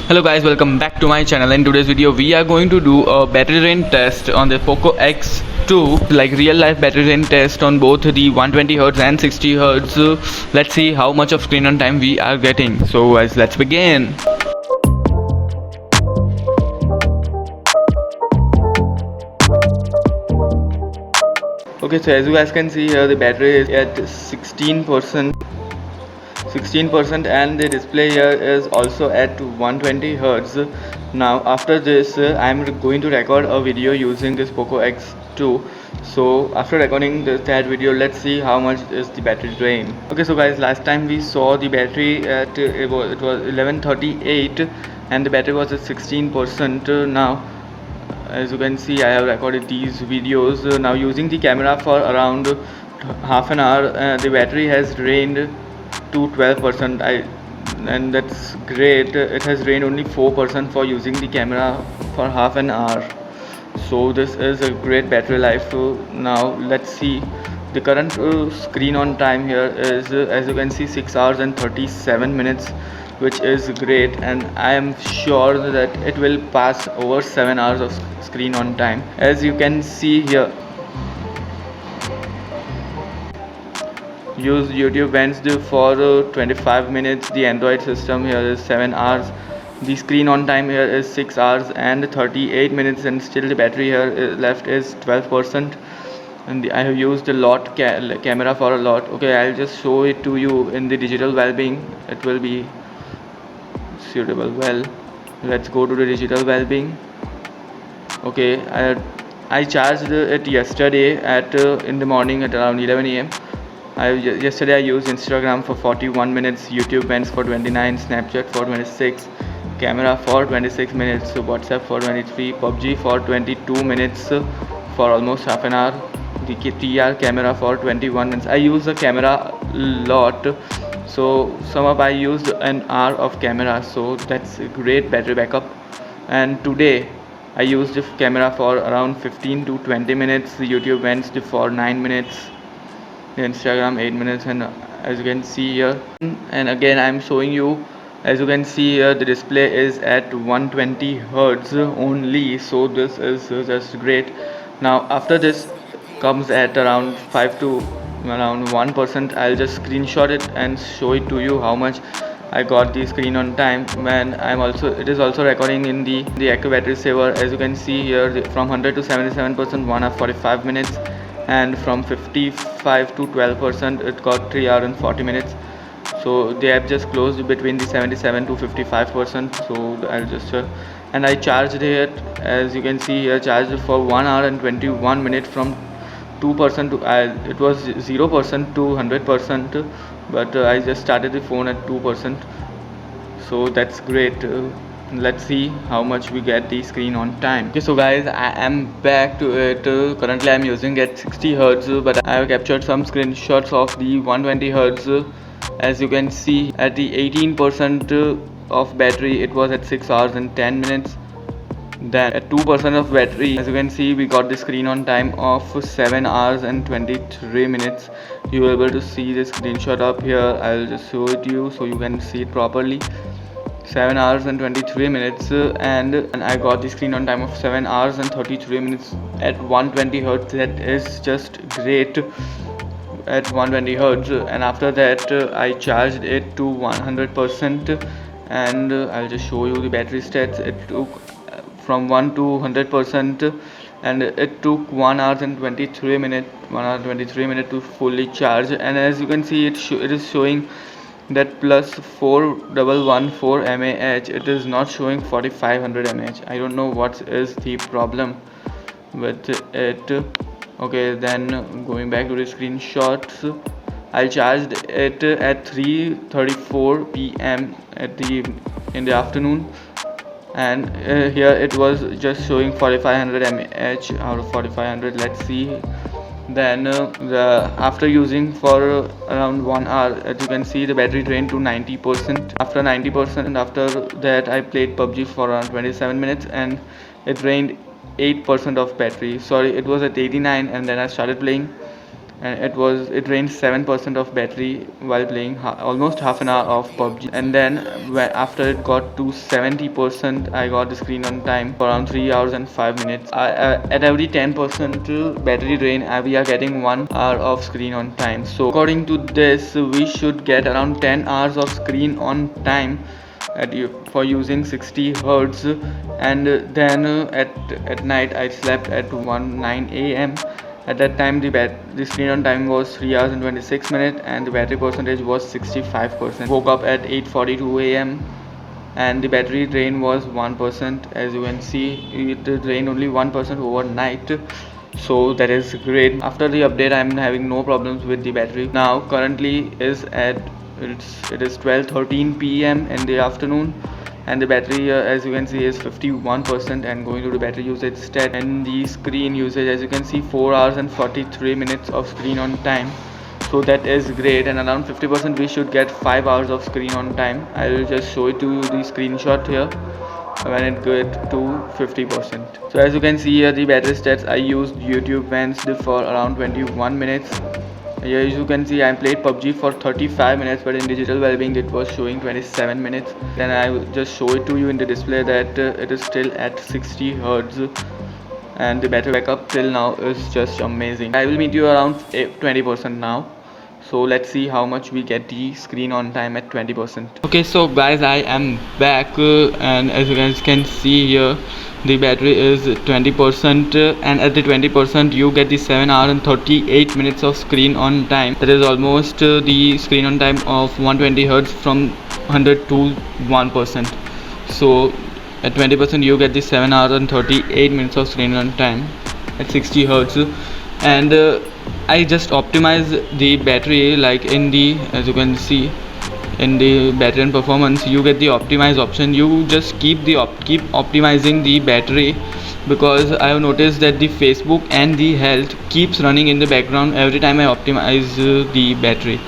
Hello guys, welcome back to my channel. In today's video we are going to do a battery drain test on the POCO X2, like real life battery drain test on both the 120Hz and 60Hz. Let's see how much of screen on time we are getting. So guys, let's begin. Okay, so as you guys can see here, the battery is at 16%, and the display here is also at 120 Hz. Now after this I'm going to record a video using this POCO X2. So after recording that video, let's see how much is the battery drain. Okay, so guys, last time we saw the battery at it was 11:38 and the battery was at 16%. Now as you can see, I have recorded these videos. Now using the camera for around half an hour, the battery has drained to 12%. And that's great. It has drained only 4% for using the camera for half an hour. So this is a great battery life. Now let's see the current screen on time here is as you can see 6 hours and 37 minutes, which is great, and I am sure that it will pass over 7 hours of screen on time. As you can see here, use YouTube Wednesday for 25 minutes. The Android system here is 7 hours. The screen on time here is 6 hours and 38 minutes, and still the battery here left is 12%. And I have used a lot camera for a lot. Okay, I'll just show it to you in the digital well-being. It will be suitable. Well, let's go to the digital well-being. Okay, I charged it yesterday at in the morning at around 11 a.m. Yesterday I used Instagram for 41 minutes, YouTube Lens for 29, Snapchat for 26, camera for 26 minutes, WhatsApp for 23, PUBG for 22 minutes, for almost half an hour, the TR camera for 21 minutes. I use the camera a lot, so sum up I used an hour of camera, so that's a great battery backup. And today I used the camera for around 15 to 20 minutes, the YouTube Lens for 9 minutes, Instagram 8 minutes, and as you can see here, and again I'm showing you, as you can see here, the display is at 120 Hz only, so this is just great. Now after this comes at around 5 to around 1%. I'll just screenshot it and show it to you how much I got the screen on time. And it is also recording in the active battery saver. As you can see here, from 100 to 77%, 1 hour 45 minutes, and from 55 to 12% it got 3 hours and 40 minutes. So they have just closed between the 77 to 55%. So I'll just and I charged it, as you can see here, charged for 1 hour and 21 minutes from 2% to it was 0% to 100%, but I just started the phone at 2%, so that's great. Let's see how much we get the screen on time. Okay, so guys, I am back to it. Currently I'm using at 60 Hz, but I have captured some screenshots of the 120 Hz. As you can see, at the 18% of battery, it was at 6 hours and 10 minutes. Then at 2% of battery, as you can see, we got the screen on time of 7 hours and 23 minutes. You will be able to see the screenshot up here. I'll just show it to you so you can see it properly. 7 hours and 23 minutes, and I got the screen on time of 7 hours and 33 minutes at 120 Hz. That is just great at 120 Hz. And after that I charged it to 100%, and I'll just show you the battery stats. It took from 1 to 100%, and it took 1 hour and 23 minutes to fully charge. And as you can see, it is showing that plus 4114 mAh. It is not showing 4500 mAh. I don't know what is the problem with it. Okay, then going back to the screenshots, I charged it at 3:34 p.m. in the afternoon, and here it was just showing 4500 mAh out of 4500. Let's see. Then after using for around 1 hour, as you can see, the battery drained to 90%. After 90%, after that I played PUBG for around 27 minutes, and it drained 8% of battery. Sorry, it was at 89, and then I started playing and it drained 7% of battery while playing almost half an hour of PUBG. And then after it got to 70%, I got the screen on time for around 3 hours and 5 minutes. At every 10% battery drain, we are getting 1 hour of screen on time. So according to this, we should get around 10 hours of screen on time for using 60 hertz. And then at night I slept at 1:09 a.m. At that time the screen on time was 3 hours and 26 minutes and the battery percentage was 65%. Woke up at 8:42 a.m. and the battery drain was 1%. As you can see, it drained only 1% overnight, so that is great. After the update, I'm having no problems with the battery. Now currently is at it is 12:13 p.m. in the afternoon, and the battery as you can see is 51%. And going to the battery usage stat and the screen usage, as you can see, 4 hours and 43 minutes of screen on time, so that is great. And around 50% we should get 5 hours of screen on time. I will just show it to you the screenshot here when it get to 50%. So as you can see here, the battery stats, I used YouTube Wednesday for around 21 minutes. Here as you can see, I played PUBG for 35 minutes, but in digital wellbeing it was showing 27 minutes. Then I will just show it to you in the display that it is still at 60 hertz, and the battery backup till now is just amazing. I will meet you around 20% now. So let's see how much we get the screen on time at 20%. Okay, so guys, I am back, and as you guys can see here, the battery is 20%, and at the 20% you get the 7 hours and 38 minutes of screen on time. That is almost the screen on time of 120 hertz from 100 to 1%. So at 20% you get the 7 hours and 38 minutes of screen on time at 60 hertz. And I just optimize the battery, like in the, as you can see, in the battery and performance, you get the optimize option. You just keep optimizing the battery, because I have noticed that the Facebook and the health keeps running in the background every time I optimize the battery.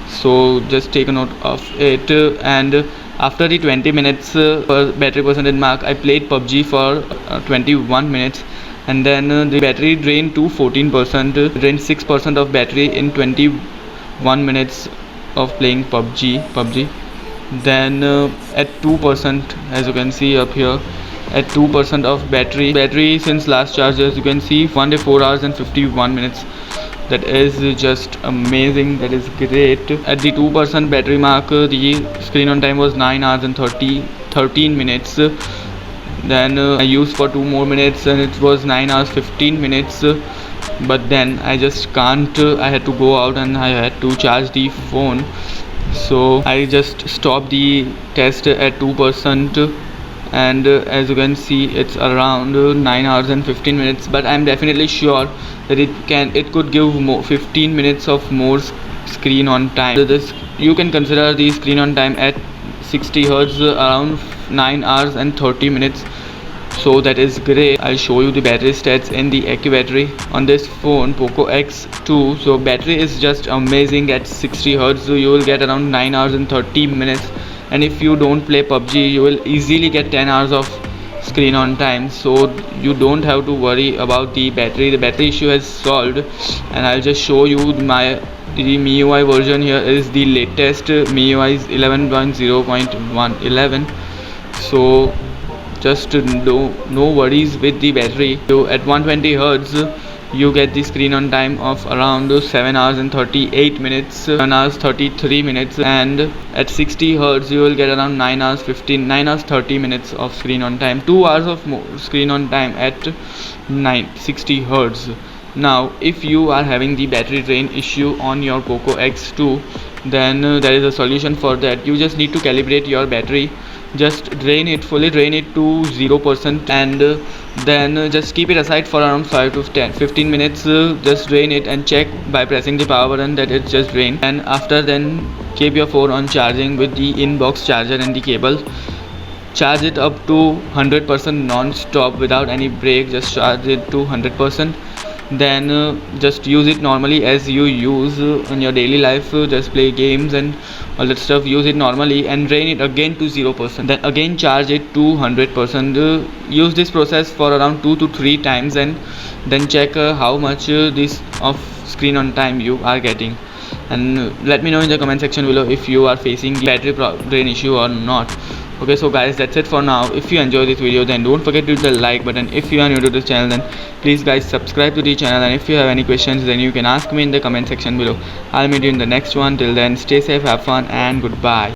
So just take a note of it. And after the 20 minutes per battery percentage mark, I played PUBG for 21 minutes, and then the battery drained to 14%, drained 6% of battery in 21 minutes of playing PUBG. Then at 2%, as you can see up here, at 2% of battery since last charge, as you can see, 1 day 4 hours and 51 minutes. That is just amazing, that is great. At the 2% battery mark, the screen on time was 9 hours and 13 minutes. Then I used for 2 more minutes and it was 9 hours 15 minutes. But then I just can't, I had to go out and I had to charge the phone, so I just stopped the test at 2%. And as you can see, it's around 9 hours and 15 minutes, but I'm definitely sure that it could give 15 minutes of more screen on time. This, you can consider the screen on time at 60 hertz around 9 hours and 30 minutes. So that is great. I'll show you the battery stats in the AccuBattery on this phone, POCO X2. So battery is just amazing at 60 hertz. So you will get around 9 hours and 30 minutes. And if you don't play PUBG, you will easily get 10 hours of screen on time. So you don't have to worry about the battery. The battery issue is solved. And I'll just show you the MIUI version. Here is the latest MIUI is 11.0.111. So just no worries with the battery. So at 120 hertz you get the screen on time of around 7 hours and 38 minutes, 7 hours 33 minutes. And at 60 hertz you will get around 9 hours 30 minutes of screen on time, 2 hours of more screen on time at 60 hertz. Now if you are having the battery drain issue on your POCO X2, then there is a solution for that. You just need to calibrate your battery. Just fully drain it to 0%, and then just keep it aside for around 5 to 15 minutes. Just drain it and check by pressing the power button that it's just drained. And after, then keep your phone on charging with the inbox charger and the cable. Charge it up to 100% non-stop without any break. Just charge it to 100%. Then just use it normally as you use in your daily life. Just play games and all that stuff. Use it normally and drain it again to 0%. Then again charge it to 100%. Use this process for around 2 to 3 times, and then check how much this of screen on time you are getting. And let me know in the comment section below if you are facing battery drain issue or not. Okay, so guys, that's it for now. If you enjoy this video, then don't forget to hit the like button. If you are new to this channel, then please guys subscribe to the channel, and if you have any questions, then you can ask me in the comment section below. I'll meet you in the next one. Till then, stay safe, have fun, and goodbye.